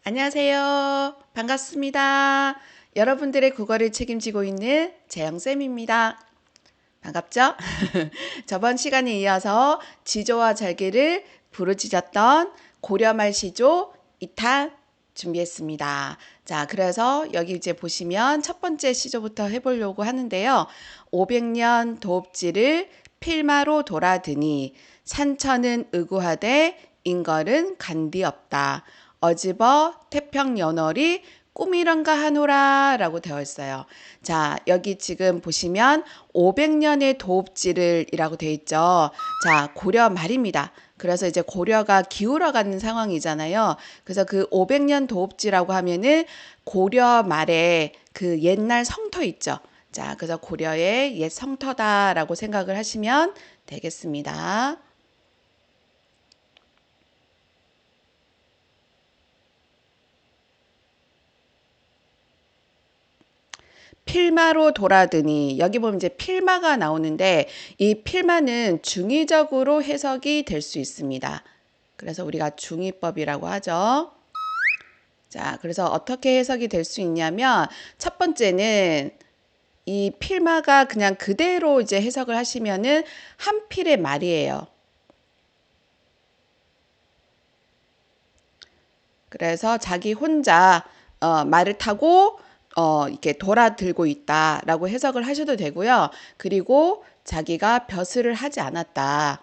안녕하세요. 반갑습니다. 여러분들의 국어를 책임지고 있는 재영쌤입니다. 반갑죠? 저번 시간에 이어서 지조와 절개를 부르짖었던 고려말 시조 2탄 준비했습니다. 자, 그래서 여기 이제 보시면 첫 번째 시조부터 해보려고 하는데요. 500년 도읍지를 필마로 돌아드니 산천은 의구하되 인걸은 간디없다. 어집어 태평연월이 꿈이런가 하노라 라고 되어 있어요. 자, 여기 지금 보시면 500년의 도읍지를 이라고 되어 있죠. 자, 고려 말입니다. 그래서 이제 고려가 기울어가는 상황이잖아요. 그래서 그 500년 도읍지라고 하면은 고려 말에 그 옛날 성터 있죠. 자, 그래서 고려의 옛 성터다라고 생각을 하시면 되겠습니다. 필마로 돌아드니 여기 보면 이제 필마가 나오는데 이 필마는 중의적으로 해석이 될 수 있습니다. 그래서 우리가 중의법이라고 하죠. 자, 그래서 어떻게 해석이 될 수 있냐면 첫 번째는 이 필마가 그냥 그대로 이제 해석을 하시면은 한 필의 말이에요. 그래서 자기 혼자 말을 타고 이렇게 돌아들고 있다라고 해석을 하셔도 되고요. 그리고 자기가 벼슬을 하지 않았다.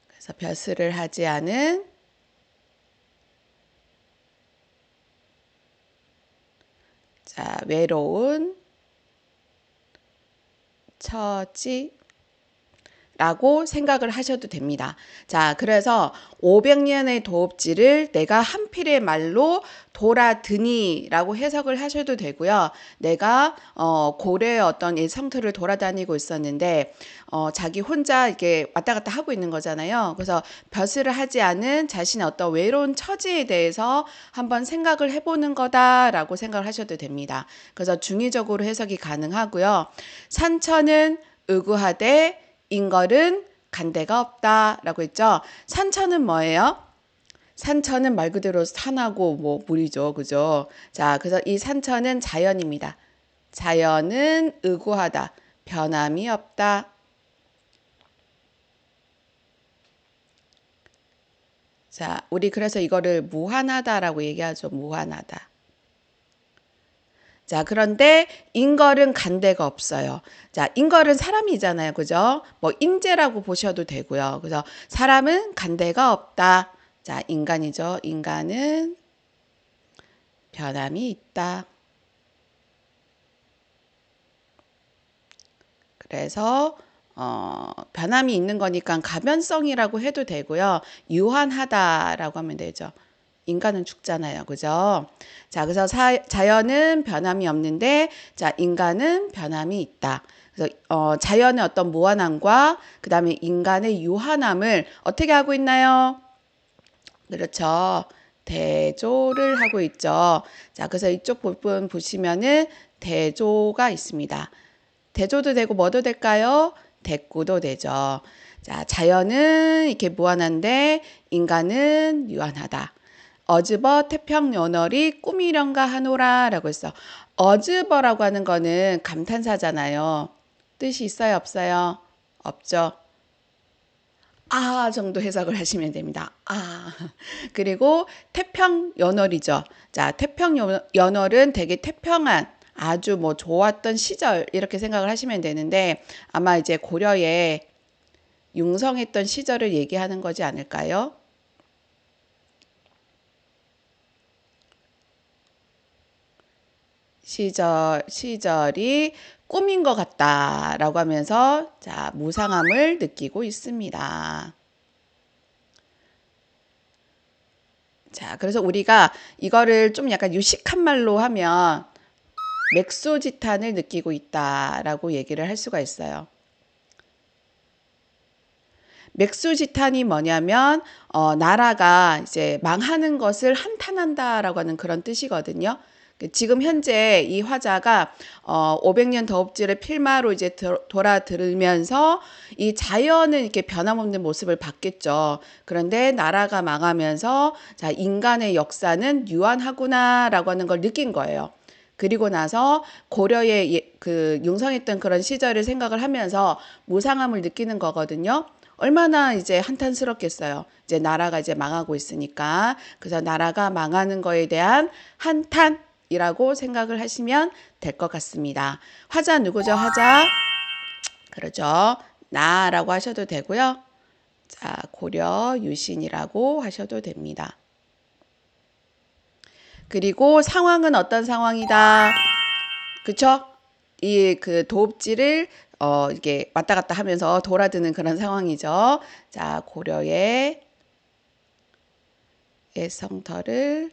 그래서 벼슬을 하지 않은 자, 외로운 처지 라고 생각을 하셔도 됩니다. 자, 그래서 500년의 도읍지를 내가 한 필의 말로 돌아드니 라고 해석을 하셔도 되고요. 내가 고려의 어떤 이 성터를 돌아다니고 있었는데 자기 혼자 이렇게 왔다 갔다 하고 있는 거잖아요. 그래서 벼슬을 하지 않은 자신의 어떤 외로운 처지에 대해서 한번 생각을 해보는 거다라고 생각을 하셔도 됩니다. 그래서 중의적으로 해석이 가능하고요. 산천은 의구하되 인걸은 간대가 없다라고 했죠. 산천은 뭐예요? 산천은 말 그대로 산하고 뭐 물이죠. 그죠? 자, 그래서 이 산천은 자연입니다. 자연은 의구하다. 변함이 없다. 자, 우리 그래서 이거를 무한하다라고 얘기하죠. 무한하다. 자, 그런데 인걸은 간대가 없어요. 자, 인걸은 사람이잖아요. 그죠? 뭐 인재라고 보셔도 되고요. 그래서 사람은 간대가 없다. 자, 인간이죠. 인간은 변함이 있다. 그래서 변함이 있는 거니까 가변성이라고 해도 되고요. 유한하다라고 하면 되죠. 인간은 죽잖아요. 그죠? 자, 그래서 자연은 변함이 없는데, 자, 인간은 변함이 있다. 그래서 자연의 어떤 무한함과 그 다음에 인간의 유한함을 어떻게 하고 있나요? 그렇죠. 대조를 하고 있죠. 자, 그래서 이쪽 부분 보시면은 대조가 있습니다. 대조도 되고 뭐도 될까요? 대꾸도 되죠. 자, 자연은 이렇게 무한한데 인간은 유한하다. 어즈버 태평연월이 꿈이련가 하노라 라고 했어. 어즈버라고 하는 거는 감탄사잖아요. 뜻이 있어요, 없어요? 없죠. 아 정도 해석을 하시면 됩니다. 아. 그리고 태평연월이죠. 자, 태평연월은 되게 태평한 아주 뭐 좋았던 시절 이렇게 생각을 하시면 되는데 아마 이제 고려에 융성했던 시절을 얘기하는 거지 않을까요? 시절이 꿈인 것 같다라고 하면서 자, 무상함을 느끼고 있습니다. 자, 그래서 우리가 이거를 좀 약간 유식한 말로 하면 맥소지탄을 느끼고 있다라고 얘기를 할 수가 있어요. 맥소지탄이 뭐냐면 나라가 이제 망하는 것을 한탄한다라고 하는 그런 뜻이거든요. 지금 현재 이 화자가 500년 더업지를 필마로 이제 돌아들으면서 이 자연은 이렇게 변함없는 모습을 봤겠죠. 그런데 나라가 망하면서 자, 인간의 역사는 유한하구나라고 하는 걸 느낀 거예요. 그리고 나서 고려의 그 융성했던 그런 시절을 생각을 하면서 무상함을 느끼는 거거든요. 얼마나 이제 한탄스럽겠어요. 이제 나라가 이제 망하고 있으니까. 그래서 나라가 망하는 거에 대한 한탄이라고 생각을 하시면 될 것 같습니다. 화자 누구죠? 화자. 그러죠. 나라고 하셔도 되고요. 자, 고려 유신이라고 하셔도 됩니다. 그리고 상황은 어떤 상황이다. 그쵸? 이 그 도읍지를 이게 왔다 갔다 하면서 돌아드는 그런 상황이죠. 자, 고려의 성터를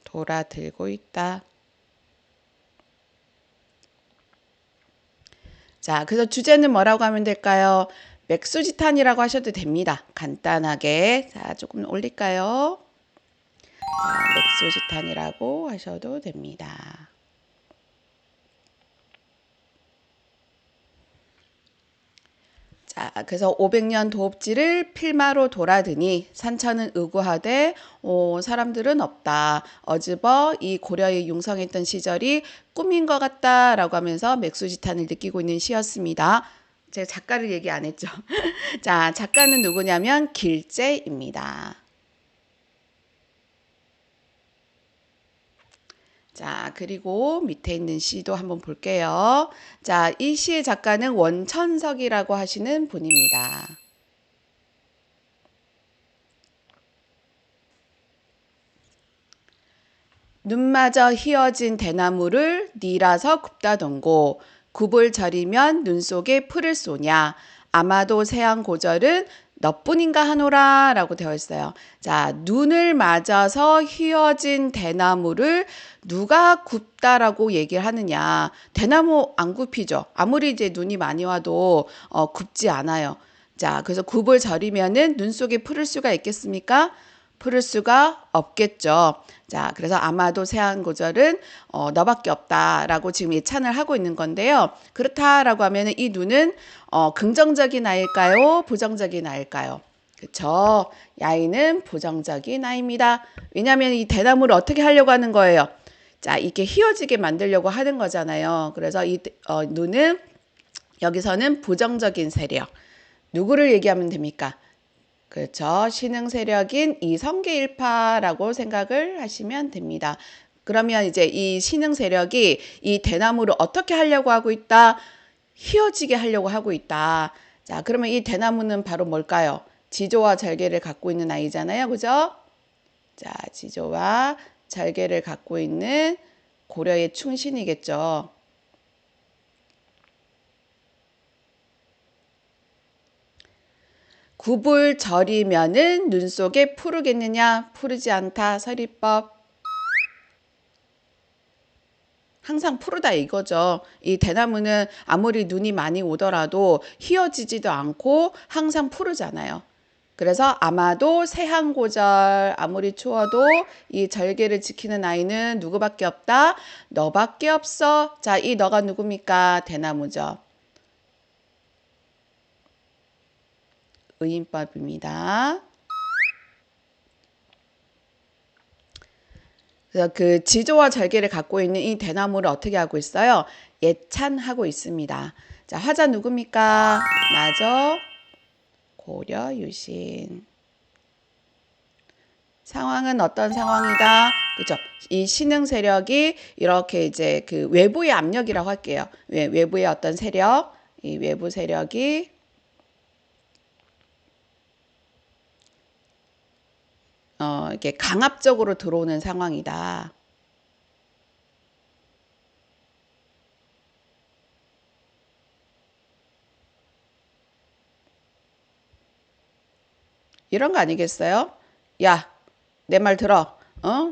돌아들고 있다. 자, 그래서 주제는 뭐라고 하면 될까요? 맥수지탄이라고 하셔도 됩니다. 간단하게. 자, 조금 올릴까요? 자, 맥수지탄이라고 하셔도 됩니다. 자, 그래서 500년 도읍지를 필마로 돌아드니 산천은 의구하되 사람들은 없다. 어즈버 이 고려의 융성했던 시절이 꿈인 것 같다라고 하면서 맥수지탄을 느끼고 있는 시였습니다. 제가 작가를 얘기 안 했죠. 자, 작가는 누구냐면 길제입니다. 자, 그리고 밑에 있는 시도 한번 볼게요. 자, 이 시의 작가는 원천석이라고 하시는 분입니다. 눈마저 휘어진 대나무를 니라서 굽다던고 굽을 절이면 눈 속에 풀을 쏘냐 아마도 세양고절은 너뿐인가 하노라 라고 되어 있어요. 자, 눈을 맞아서 휘어진 대나무를 누가 굽다라고 얘기를 하느냐. 대나무 안 굽히죠. 아무리 이제 눈이 많이 와도 굽지 않아요. 자, 그래서 굽을 절이면은 눈 속에 풀을 수가 있겠습니까? 풀을 수가 없겠죠. 자, 그래서 아마도 세안고절은 너밖에 없다라고 지금 예찬을 하고 있는 건데요. 그렇다라고 하면 이 눈은 긍정적인 아이일까요? 부정적인 아이일까요? 그렇죠. 야이는 부정적인 아이입니다. 왜냐하면 이 대나무를 어떻게 하려고 하는 거예요? 자, 이렇게 휘어지게 만들려고 하는 거잖아요. 그래서 이 눈은 여기서는 부정적인 세력. 누구를 얘기하면 됩니까? 그렇죠. 신흥 세력인 이성계일파라고 생각을 하시면 됩니다. 그러면 이제 이 신흥 세력이 이 대나무를 어떻게 하려고 하고 있다? 휘어지게 하려고 하고 있다. 자, 그러면 이 대나무는 바로 뭘까요? 지조와 절개를 갖고 있는 아이잖아요. 그죠? 자, 지조와 절개를 갖고 있는 고려의 충신이겠죠. 굽을 절이면은 눈 속에 푸르겠느냐? 푸르지 않다. 서리법. 항상 푸르다 이거죠. 이 대나무는 아무리 눈이 많이 오더라도 휘어지지도 않고 항상 푸르잖아요. 그래서 아마도 세한고절 아무리 추워도 이 절개를 지키는 아이는 누구밖에 없다? 너밖에 없어. 자, 이 너가 누굽니까? 대나무죠. 의인법입니다. 그래서 그 지조와 절개를 갖고 있는 이 대나무를 어떻게 하고 있어요? 예찬하고 있습니다. 자, 화자 누굽니까? 나죠? 고려 유신. 상황은 어떤 상황이다? 그죠? 이 신흥 세력이 이렇게 이제 그 외부의 압력이라고 할게요. 외부의 어떤 세력, 이 외부 세력이 이렇게 강압적으로 들어오는 상황이다. 이런 거 아니겠어요? 야, 내 말 들어.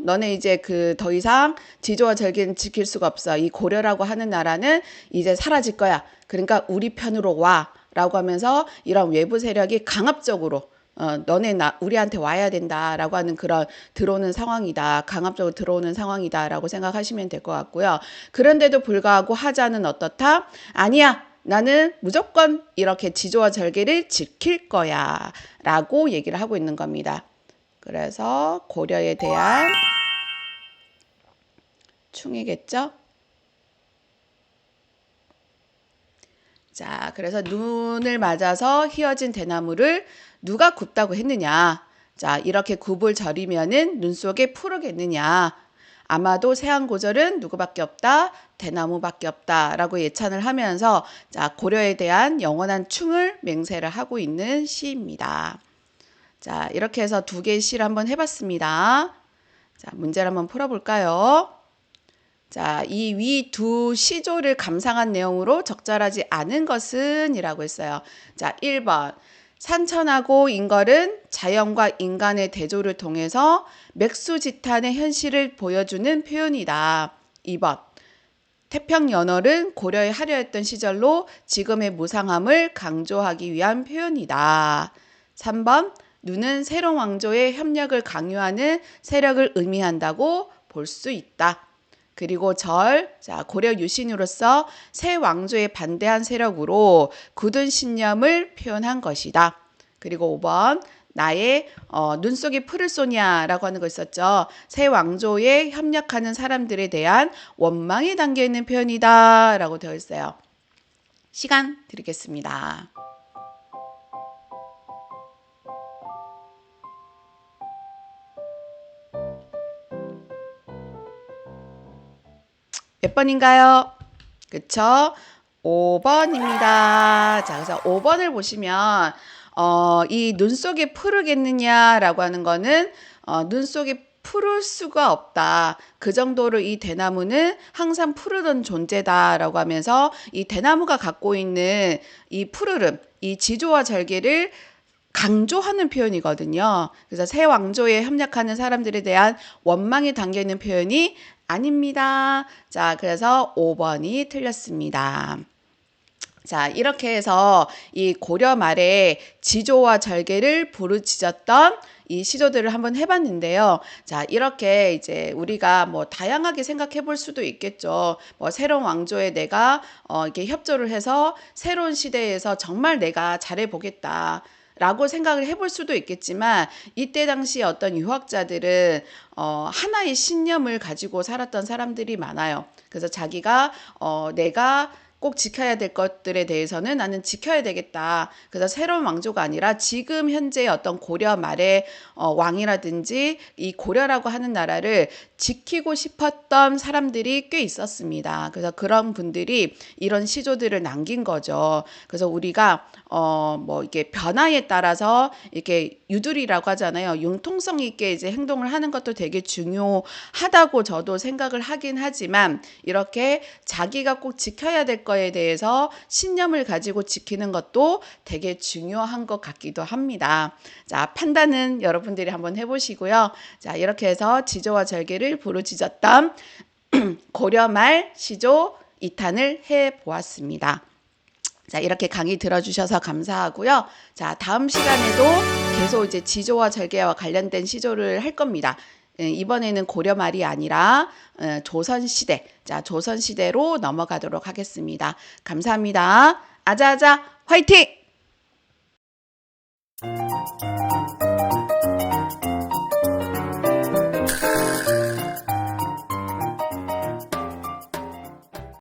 너네 이제 그 더 이상 지조와 절개는 지킬 수가 없어. 이 고려라고 하는 나라는 이제 사라질 거야. 그러니까 우리 편으로 와. 라고 하면서 이런 외부 세력이 강압적으로 너네 우리한테 와야 된다라고 하는 그런 들어오는 상황이다. 강압적으로 들어오는 상황이다라고 생각하시면 될 것 같고요. 그런데도 불구하고 하자는 어떻다? 아니야. 나는 무조건 이렇게 지조와 절개를 지킬 거야. 라고 얘기를 하고 있는 겁니다. 그래서 고려에 대한 충이겠죠? 자, 그래서 눈을 맞아서 휘어진 대나무를 누가 굽다고 했느냐? 자, 이렇게 굽을 절이면은 눈 속에 푸르겠느냐? 아마도 세안고절은 누구밖에 없다? 대나무밖에 없다라고 예찬을 하면서 자, 고려에 대한 영원한 충을 맹세를 하고 있는 시입니다. 자, 이렇게 해서 두 개의 시를 한번 해봤습니다. 자, 문제를 한번 풀어볼까요? 자, 이 위 두 시조를 감상한 내용으로 적절하지 않은 것은 이라고 했어요. 자, 1번. 산천하고 인걸은 자연과 인간의 대조를 통해서 맥수지탄의 현실을 보여주는 표현이다. 2번. 태평연월은 고려에 화려했던 시절로 지금의 무상함을 강조하기 위한 표현이다. 3번. 눈은 세롱 왕조의 협력을 강요하는 세력을 의미한다고 볼 수 있다. 그리고 자, 고려 유신으로서 새 왕조에 반대한 세력으로 굳은 신념을 표현한 것이다. 그리고 5번 나의 눈 속에 풀을 쏘냐라고 하는 거 있었죠. 새 왕조에 협력하는 사람들에 대한 원망이 담겨있는 표현이다 라고 되어 있어요. 시간 드리겠습니다. 몇 번인가요? 그쵸? 5번입니다. 자, 그래서 5번을 보시면 이 눈 속에 푸르겠느냐라고 하는 거는 눈 속에 푸를 수가 없다. 그 정도로 이 대나무는 항상 푸르던 존재다라고 하면서 이 대나무가 갖고 있는 이 푸르름, 이 지조와 절개를 강조하는 표현이거든요. 그래서 새 왕조에 협력하는 사람들에 대한 원망이 담겨있는 표현이 아닙니다. 자, 그래서 5번이 틀렸습니다. 자, 이렇게 해서 이 고려 말에 지조와 절개를 부르짖었던 이 시조들을 한번 해봤는데요. 자, 이렇게 이제 우리가 뭐 다양하게 생각해 볼 수도 있겠죠. 뭐 새로운 왕조에 내가 이렇게 협조를 해서 새로운 시대에서 정말 내가 잘해보겠다. 라고 생각을 해볼 수도 있겠지만 이때 당시 어떤 유학자들은 하나의 신념을 가지고 살았던 사람들이 많아요. 그래서 자기가 내가 꼭 지켜야 될 것들에 대해서는 나는 지켜야 되겠다. 그래서 새로운 왕조가 아니라 지금 현재 어떤 고려 말의 왕이라든지 이 고려라고 하는 나라를 지키고 싶었던 사람들이 꽤 있었습니다. 그래서 그런 분들이 이런 시조들을 남긴 거죠. 그래서 우리가 뭐 이게 변화에 따라서 이렇게 유두리라고 하잖아요. 융통성 있게 이제 행동을 하는 것도 되게 중요하다고 저도 생각을 하긴 하지만 이렇게 자기가 꼭 지켜야 될 거에 대해서 신념을 가지고 지키는 것도 되게 중요한 것 같기도 합니다. 자, 판단은 여러분들이 한번 해보시고요. 자, 이렇게 해서 지조와 절개를 부르짖었던 고려말 시조 2탄을 해보았습니다. 자, 이렇게 강의 들어주셔서 감사하고요. 자, 다음 시간에도 계속 이제 지조와 절개와 관련된 시조를 할 겁니다. 이번에는 고려 말이 아니라 조선시대, 자, 조선시대로 넘어가도록 하겠습니다. 감사합니다. 아자아자 화이팅!